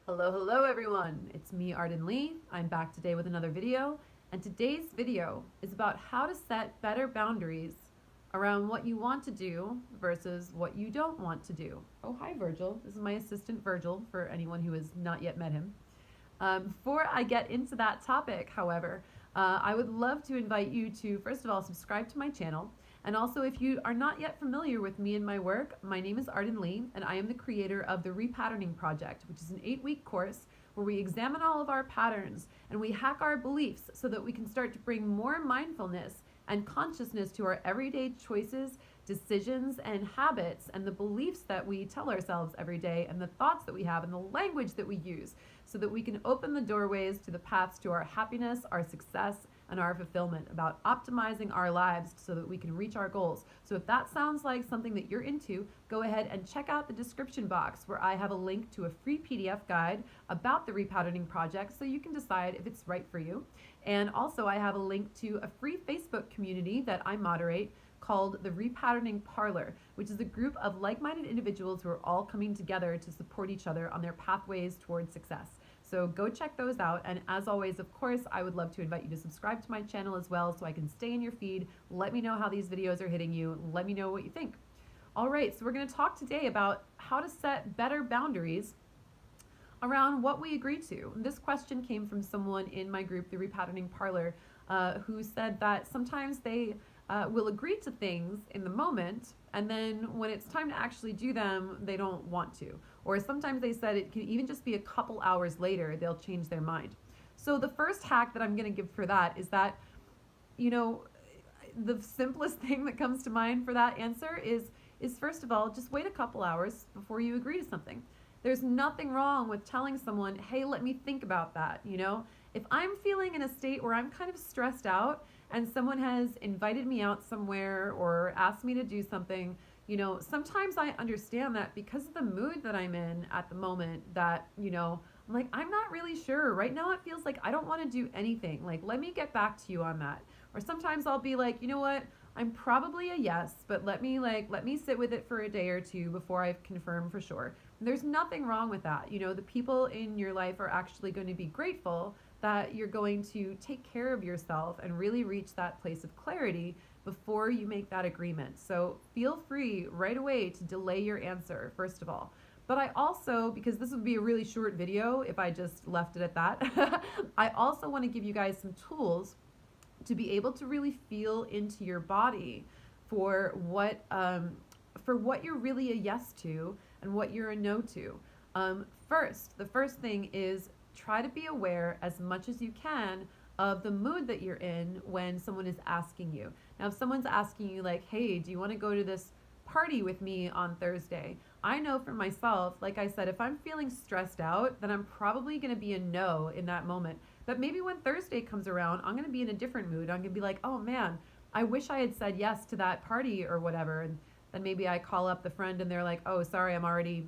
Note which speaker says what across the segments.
Speaker 1: Hello everyone. It's me, Arden Lee. I'm back today with another video, and today's video is about how to set better boundaries around what you want to do versus what you don't want to do. Oh, hi Virgil. This is my assistant Virgil for anyone who has not yet met him. Before I get into that topic, however, I would love to invite you to, first of all, subscribe to my channel. And also, if you are not yet familiar with me and my work, my name is Arden Lee, and I am the creator of the Repatterning Project, which is an 8-week course where we examine all of our patterns and we hack our beliefs so that we can start to bring more mindfulness and consciousness to our everyday choices, decisions, and habits, and the beliefs that we tell ourselves every day, and the thoughts that we have, and the language that we use, so that we can open the doorways to the paths to our happiness, our success, and our fulfillment, about optimizing our lives so that we can reach our goals. So if that sounds like something that you're into, go ahead and check out the description box where I have a link to a free PDF guide about the Repatterning Project so you can decide if it's right for you. And also I have a link to a free Facebook community that I moderate called the Repatterning Parlor, which is a group of like-minded individuals who are all coming together to support each other on their pathways towards success. So go check those out, and as always, of course, I would love to invite you to subscribe to my channel as well so I can stay in your feed. Let me know how these videos are hitting you. Let me know what you think. All right, so we're going to talk today about how to set better boundaries around what we agree to. And this question came from someone in my group, the Repatterning Parlor, who said that sometimes they will agree to things in the moment, and then when it's time to actually do them, they don't want to. Or sometimes they said it can even just be a couple hours later, they'll change their mind. So the first hack that I'm going to give for that is that, the simplest thing that comes to mind for that answer is first of all, just wait a couple hours before you agree to something. There's nothing wrong with telling someone, hey, let me think about that. If I'm feeling in a state where I'm kind of stressed out and someone has invited me out somewhere or asked me to do something, sometimes I understand that because of the mood that I'm in at the moment, that, I'm like, I'm not really sure. Right now it feels like I don't want to do anything. Like, let me get back to you on that. Or sometimes I'll be like, you know what? I'm probably a yes, but let me sit with it for a day or two before I confirm for sure. There's nothing wrong with that. The people in your life are actually going to be grateful that you're going to take care of yourself and really reach that place of clarity before you make that agreement. So feel free right away to delay your answer, first of all. But I also, because this would be a really short video if I just left it at that, I also want to give you guys some tools to be able to really feel into your body for what you're really a yes to and what you're a no to. The first thing is try to be aware as much as you can of the mood that you're in when someone is asking you. Now, if someone's asking you like, hey, do you want to go to this party with me on Thursday? I know for myself, like I said, if I'm feeling stressed out, then I'm probably going to be a no in that moment. But maybe when Thursday comes around, I'm going to be in a different mood. I'm going to be like, oh man, I wish I had said yes to that party or whatever. And then maybe I call up the friend and they're like, oh, sorry, I'm already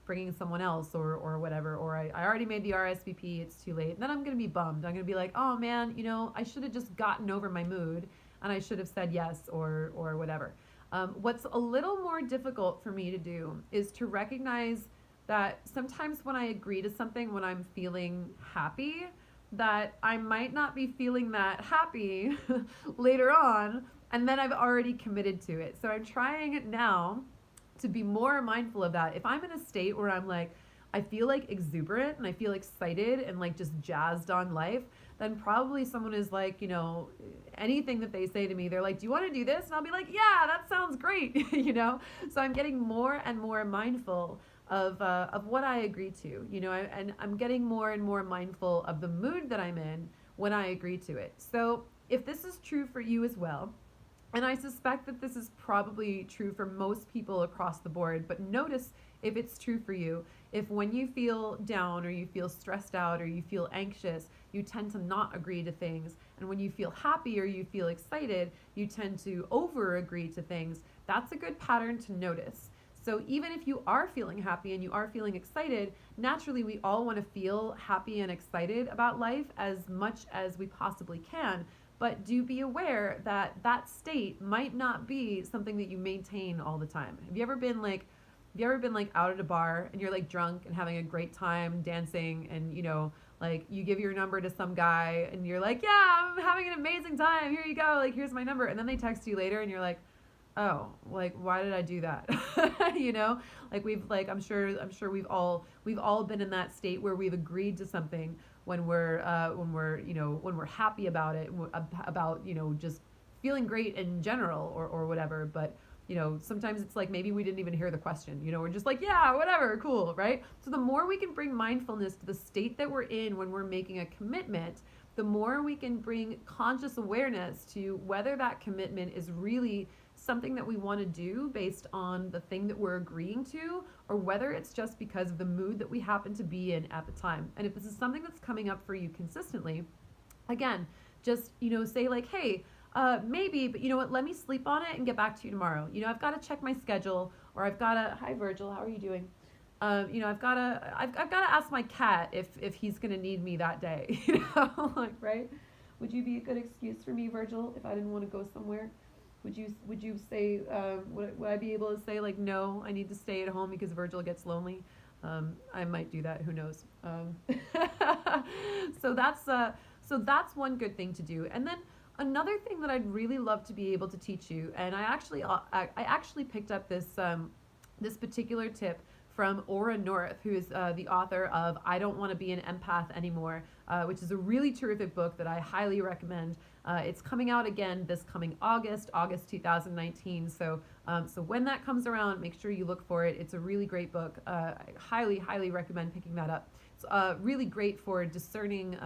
Speaker 1: bringing someone else or whatever, or I already made the RSVP, it's too late. And then I'm going to be bummed. I'm going to be like, oh man, I should have just gotten over my mood and I should have said yes or whatever. What's a little more difficult for me to do is to recognize that sometimes when I agree to something, when I'm feeling happy, that I might not be feeling that happy later on, and then I've already committed to it. So I'm trying now to be more mindful of that. If I'm in a state where I'm like, I feel like exuberant and I feel excited and like just jazzed on life, then probably someone is like, anything that they say to me, they're like, do you want to do this? And I'll be like, yeah, that sounds great. So I'm getting more and more mindful of what I agree to, and I'm getting more and more mindful of the mood that I'm in when I agree to it. So if this is true for you as well, and I suspect that this is probably true for most people across the board, but notice if it's true for you. If when you feel down or you feel stressed out or you feel anxious, you tend to not agree to things. And when you feel happy or you feel excited, you tend to over agree to things. That's a good pattern to notice. So even if you are feeling happy and you are feeling excited, naturally we all want to feel happy and excited about life as much as we possibly can. But do be aware that that state might not be something that you maintain all the time. Have you ever been like Have you ever been like out at a bar and you're like drunk and having a great time dancing, and like you give your number to some guy and you're like, yeah, I'm having an amazing time. Here you go. Like, here's my number. And then they text you later and you're like, oh, like, why did I do that? Like we've all been in that state where we've agreed to something when we're happy about it, about, just feeling great in general, or whatever. But sometimes it's like maybe we didn't even hear the question. We're just like, yeah, whatever, cool, right? So the more we can bring mindfulness to the state that we're in when we're making a commitment, the more we can bring conscious awareness to whether that commitment is really something that we want to do based on the thing that we're agreeing to, or whether it's just because of the mood that we happen to be in at the time. And if this is something that's coming up for you consistently, again, just, say like, hey, maybe, but you know what, let me sleep on it and get back to you tomorrow. I've got to check my schedule, or I've got to, hi Virgil, how are you doing? I've got to ask my cat if he's going to need me that day, like, right? Would you be a good excuse for me, Virgil, if I didn't want to go somewhere? Would you say, would I be able to say like, no, I need to stay at home because Virgil gets lonely? I might do that, who knows? So that's one good thing to do. And then another thing that I'd really love to be able to teach you, and I actually picked up this particular tip from Ora North, who is the author of I Don't Want to Be an Empath Anymore, which is a really terrific book that I highly recommend. It's coming out again this coming August 2019. So when that comes around, make sure you look for it. It's a really great book. I highly recommend picking that up. It's really great for discerning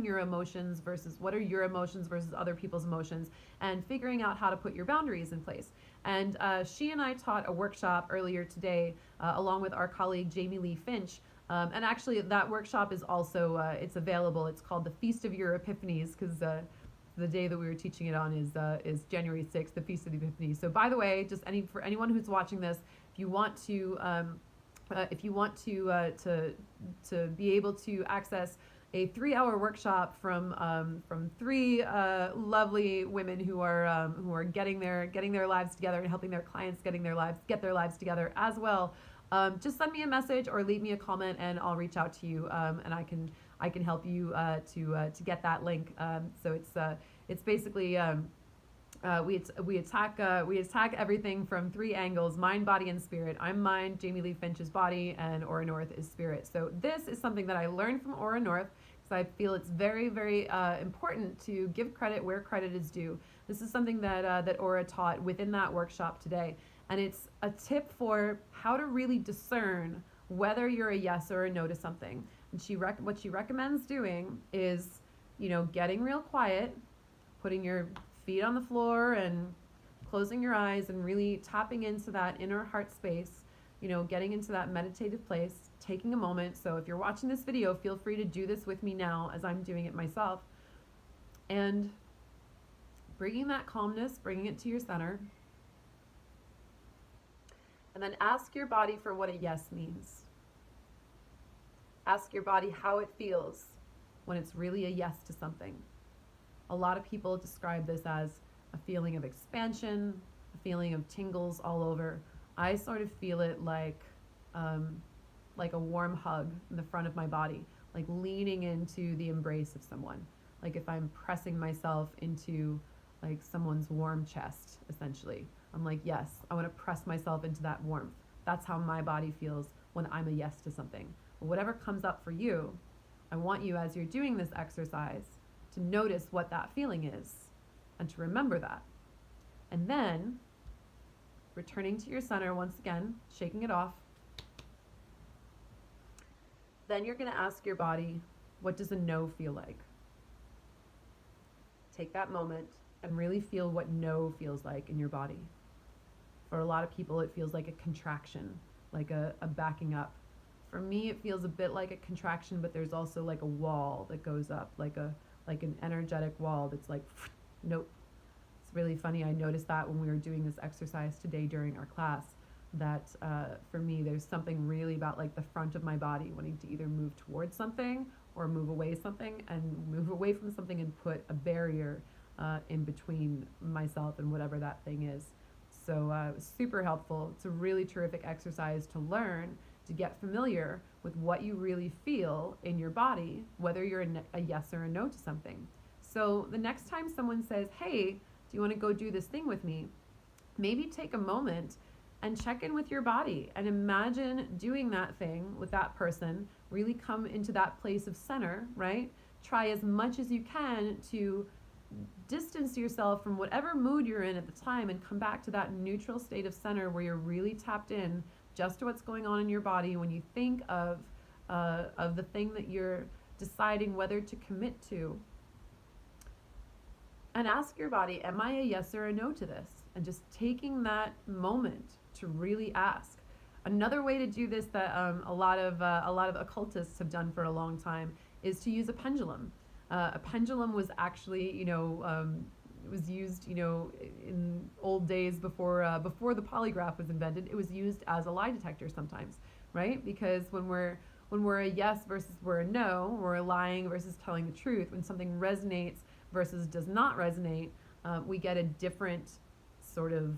Speaker 1: your emotions versus what are your emotions versus other people's emotions, and figuring out how to put your boundaries in place. And she and I taught a workshop earlier today, along with our colleague Jamie Lee Finch. And actually, that workshop is also it's available. It's called the Feast of Your Epiphanies, because the day that we were teaching it on is January 6th, the Feast of the Epiphany. So by the way, just for anyone who's watching this, if you want to be able to access a 3-hour workshop from 3 lovely women who are getting their lives together and helping their clients get their lives together as well, just send me a message or leave me a comment and I'll reach out to you, and I can help you to get that link. So it's basically we attack everything from 3 angles: mind, body, and spirit. I'm mind, Jamie Lee Finch is body, and Ora North is spirit. So this is something that I learned from Ora North, because I feel it's very, very important to give credit where credit is due. This is something that Ora taught within that workshop today, and it's a tip for how to really discern whether you're a yes or a no to something. And what she recommends doing is, getting real quiet, putting your feet on the floor and closing your eyes and really tapping into that inner heart space, getting into that meditative place, taking a moment. So if you're watching this video, feel free to do this with me now as I'm doing it myself, and bringing that calmness, bringing it to your center, and then ask your body for what a yes means. Ask your body how it feels when it's really a yes to something. A lot of people describe this as a feeling of expansion, a feeling of tingles all over. I sort of feel it like a warm hug in the front of my body, like leaning into the embrace of someone. Like if I'm pressing myself into like someone's warm chest, essentially. I'm like, yes, I want to press myself into that warmth. That's how my body feels when I'm a yes to something. Whatever comes up for you, I want you, as you're doing this exercise, to notice what that feeling is and to remember that. And then returning to your center once again, shaking it off. Then you're going to ask your body, what does a no feel like? Take that moment and really feel what no feels like in your body. For a lot of people, it feels like a contraction, like a backing up. For me, it feels a bit like a contraction, but there's also like a wall that goes up, like an energetic wall that's like, nope. It's really funny. I noticed that when we were doing this exercise today during our class, that for me, there's something really about like the front of my body wanting to either move towards something or move away from something and put a barrier in between myself and whatever that thing is. So it was super helpful. It's a really terrific exercise to learn, to get familiar with what you really feel in your body, whether you're a yes or a no to something. So the next time someone says, hey, do you want to go do this thing with me? Maybe take a moment and check in with your body and imagine doing that thing with that person. Really come into that place of center, right? Try as much as you can to distance yourself from whatever mood you're in at the time and come back to that neutral state of center where you're really tapped in just to what's going on in your body when you think of the thing that you're deciding whether to commit to. And ask your body, am I a yes or a no to this? And just taking that moment to really ask. Another way to do this that a lot of occultists have done for a long time is to use a pendulum. A pendulum was actually, it was used, in old days before the polygraph was invented. It was used as a lie detector sometimes, right? Because when we're a yes versus we're a no, we're lying versus telling the truth. When something resonates versus does not resonate, we get a different sort of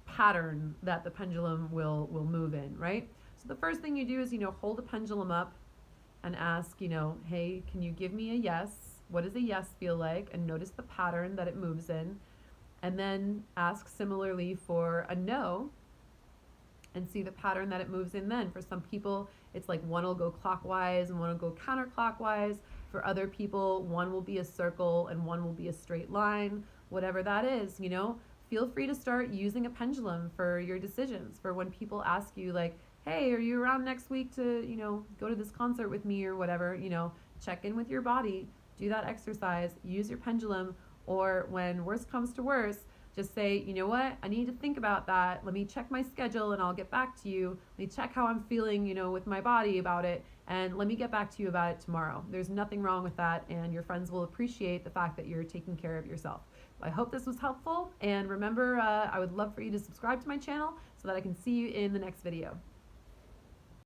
Speaker 1: pattern that the pendulum will move in, right? So the first thing you do is, hold the pendulum up and ask, hey, can you give me a yes? What does a yes feel like? And notice the pattern that it moves in. And then ask similarly for a no and see the pattern that it moves in then. For some people, it's like one will go clockwise and one will go counterclockwise. For other people, one will be a circle and one will be a straight line. Whatever that is, feel free to start using a pendulum for your decisions. For when people ask you like, hey, are you around next week to, go to this concert with me or whatever, check in with your body, do that exercise, use your pendulum. Or when worst comes to worst, just say, you know what, I need to think about that. Let me check my schedule and I'll get back to you. Let me check how I'm feeling, with my body about it. And let me get back to you about it tomorrow. There's nothing wrong with that. And your friends will appreciate the fact that you're taking care of yourself. I hope this was helpful. And remember, I would love for you to subscribe to my channel so that I can see you in the next video.